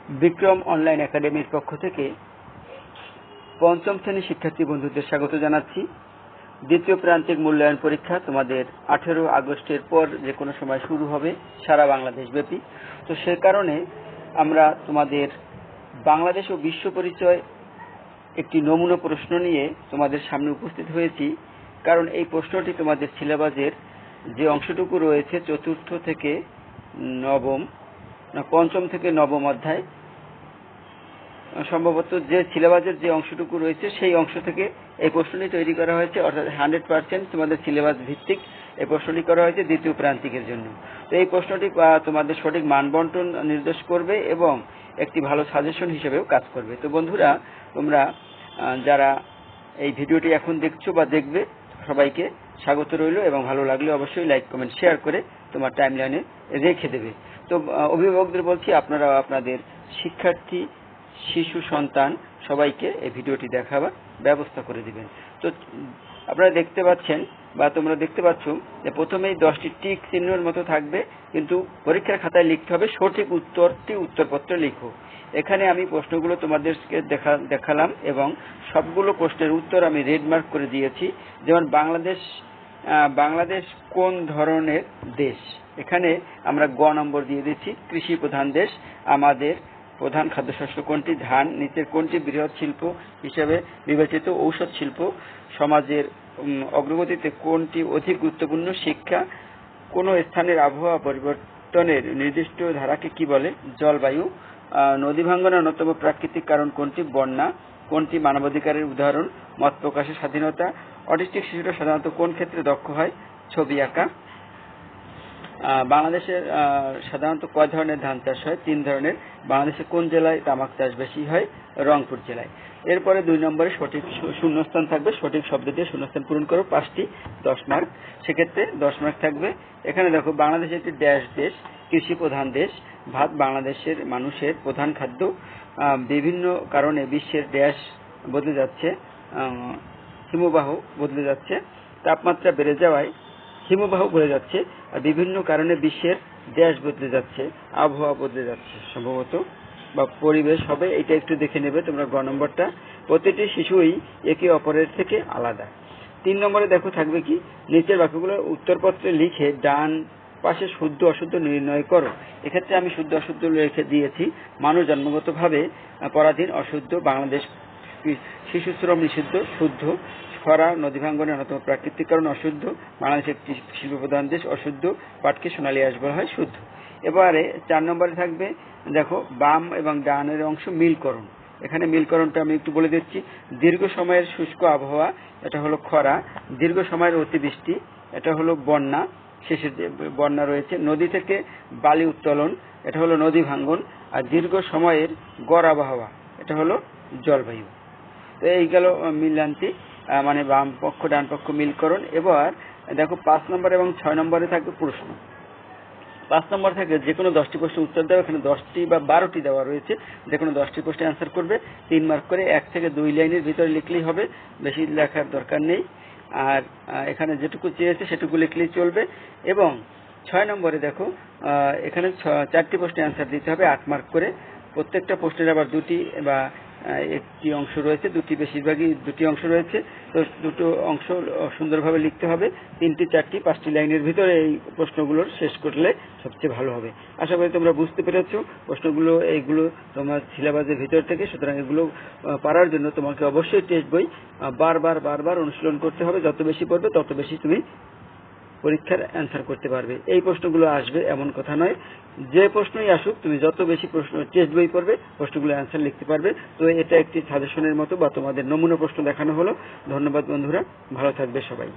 Vikram online একাডেমির পক্ষ থেকে পঞ্চম শ্রেণীর শিক্ষার্থী বন্ধুদের স্বাগত জানাচ্ছি। দ্বিতীয় প্রান্তিক মূল্যায়ন পরীক্ষা তোমাদের 18 আগস্টের পর যে কোনো সময় শুরু হবে সারা বাংলাদেশ ব্যাপী। তো সে কারণে আমরা তোমাদের বাংলাদেশ ও বিশ্ব পরিচয় একটি নমুনা প্রশ্ন নিয়ে তোমাদের সামনে উপস্থিত হয়েছি। কারণ এই প্রশ্নটি তোমাদের সিলেবাসের যে অংশটুকু রয়েছে চতুর্থ থেকে পঞ্চম থেকে নবম অধ্যায়, সম্ভবত যে সিলেবাসের যে অংশটুকু রয়েছে সেই অংশ থেকে এই প্রশ্নটি তৈরি করা হয়েছে। অর্থাৎ 100% তোমাদের সিলেবাস ভিত্তিক এই প্রশ্নটি করা হয়েছে দ্বিতীয় প্রান্তিকের জন্য। তো এই প্রশ্নটি তোমাদের সঠিক মানবন্টন নির্দেশ করবে এবং একটি ভালো সাজেশন হিসেবেও কাজ করবে। তো বন্ধুরা, তোমরা যারা এই ভিডিওটি এখন দেখছো বা দেখবে, সবাইকে স্বাগত রইল এবং ভালো লাগলে অবশ্যই লাইক, কমেন্ট, শেয়ার করে তোমার টাইমলাইনে রেখে দেবে। তো অভিভাবকদের বলছি, আপনারা আপনাদের শিক্ষার্থী, শিশু, সন্তান সবাইকে এই ভিডিওটি দেখাবার ব্যবস্থা করে দিবেন। তো আপনারা দেখতে পাচ্ছেন বা তোমরা দেখতে পাচ্ছ যে প্রথমেই 10টি টিক চিহ্নের মতো থাকবে, কিন্তু পরীক্ষার খাতায় লিখতে হবে সঠিক উত্তরটি উত্তরপত্রে লিখো। এখানে আমি প্রশ্নগুলো তোমাদেরকে দেখালাম এবং সবগুলো প্রশ্নের উত্তর আমি রেড মার্ক করে দিয়েছি। যেমন বাংলাদেশ কোন ধরনের দেশ, এখানে আমরা গ নম্বর দিয়ে দিচ্ছি। কৃষি প্রধান দেশ। আমাদের প্রধান খাদ্যশস্য কোনটি? ধান। নিচের কোনটি বৃহৎ শিল্প হিসেবে বিবেচিত? ঔষধ শিল্প। সমাজের অগ্রগতিতে কোনটি অধিক গুরুত্বপূর্ণ? শিক্ষা। কোন স্থানের আবহাওয়া পরিবর্তনের নির্দিষ্ট ধারাকে কি বলে? জলবায়ু। নদী ভাঙ্গনের অন্যতম প্রাকৃতিক কারণ কোনটি? বন্যা। কোনটি মানবাধিকারের উদাহরণ? মত প্রকাশের স্বাধীনতা। অটিস্টিক শিশুরা সাধারণত কোন ক্ষেত্রে দক্ষ হয়? ছবি আঁকা। বাংলাদেশের সাধারণত কয় ধরনের ধান চাষ হয়? 3 ধরনের। বাংলাদেশে কোন জেলায় তামাক চাষ বেশি হয়? রংপুর জেলায়। এরপরে 2 নম্বরে সঠিক শূন্যস্থান থাকবে। সঠিক শব্দ দিয়ে শূন্যস্থান পূরণ করো, 5টি, 10 মার্ক। সেক্ষেত্রে 10 মার্ক থাকবে। এখানে দেখো, বাংলাদেশ একটি ড্যাশ দেশ, কৃষি প্রধান দেশ। ভাত বাংলাদেশের মানুষের প্রধান খাদ্য। বিভিন্ন কারণে বিশ্বের ড্যাশ বদলে যাচ্ছে, হিমবাহ বদলে যাচ্ছে। তাপমাত্রা বেড়ে যাওয়ায় হিমবাহ বদলে যাচ্ছে। আর বিভিন্ন কারণে বিশ্বের দেশ বদলে যাচ্ছে, আবহাওয়া বদলে যাচ্ছে সম্ভবত, বা পরিবেশ হবে। এটা একটু দেখে নেবে তোমরা। গ নম্বরটা, প্রতিটি শিশুই একে অপরের থেকে আলাদা। 3 নম্বরে দেখো থাকবে কি, নিচের বাক্যগুলো উত্তরপত্রে লিখে ডান পাশে শুদ্ধ অশুদ্ধ নির্ণয় করো। এক্ষেত্রে আমি শুদ্ধ অশুদ্ধ লিখে দিয়েছি। মানুষ জন্মগতভাবে পরাধীন, অশুদ্ধ। বাংলাদেশ শিশু শ্রম নিষিদ্ধ, শুদ্ধ। খরা, নদী ভাঙ্গনের অন্যতম প্রাকৃতিক কারণ, অশুদ্ধ। বাংলাদেশ একটি শিল্প প্রধান দেশ, অশুদ্ধ। পাটকে সোনালী আঁশ বলা হয়, শুদ্ধ। এবারে 4 নম্বরে থাকবে, দেখো, বাম এবং ডানের অংশ মিলকরণ। এখানে মিলকরণটা আমি একটু বলে দিচ্ছি। দীর্ঘ সময়ের শুষ্ক আবহাওয়া, এটা হলো খরা। দীর্ঘ সময়ের অতিবৃষ্টি, এটা হলো বন্যা। শেষের যে বন্যা রয়েছে। নদী থেকে বালি উত্তোলন, এটা হলো নদী ভাঙ্গন। আর দীর্ঘ সময়ের গড় আবহাওয়া, এটা হলো জলবায়ু। তো এই গেল মিলান্তি, মানে বাম পক্ষ ডান পক্ষ মিলকরণ। এবার দেখো 5 নম্বর এবং 6 নম্বরে থাকবে প্রশ্ন। 5 নম্বর থেকে যে কোনো 10টি প্রশ্নের উত্তর দেওয়া। এখানে 10টি বা 12টি দেওয়া রয়েছে। যে কোনো 10টি প্রশ্নের অ্যান্সার করবে। 3 মার্ক করে 1 থেকে 2 লাইনের ভিতরে লিখলেই হবে, বেশি লেখার দরকার নেই। আর এখানে যেটুকু চেয়েছে সেটুকু লিখলেই চলবে। এবং 6 নম্বরে দেখো, এখানে 4টি প্রশ্নের অ্যান্সার দিতে হবে, 8 মার্ক করে। প্রত্যেকটা প্রশ্নের আবার 2টি বা একটি অংশ রয়েছে, বেশিরভাগই 2টি অংশ রয়েছে। তো 2টো অংশ সুন্দরভাবে লিখতে হবে। 3টি, 4টি, 5টি লাইনের ভিতরে এই প্রশ্নগুলোর শেষ করলে সবচেয়ে ভালো হবে। আশা করি তোমরা বুঝতে পেরেছো প্রশ্নগুলো। এইগুলো তোমার সিলেবাসের ভিতর থেকে, সুতরাং এগুলো পারার জন্য তোমাকে অবশ্যই টেস্ট বই বারবার অনুশীলন করতে হবে। যত বেশি পড়বে তত বেশি তুমি পরীক্ষার অ্যান্সার করতে পারবে। এই প্রশ্নগুলো আসবে এমন কথা নয়, যে প্রশ্নই আসুক তুমি যত বেশি প্রশ্ন টেস্ট বই পড়বে প্রশ্নগুলো অ্যান্সার লিখতে পারবে। তো এটা একটি সাজেশনের মতো বা তোমাদের নমুনা প্রশ্ন দেখানো হলো। ধন্যবাদ বন্ধুরা, ভালো থাকবে সবাই।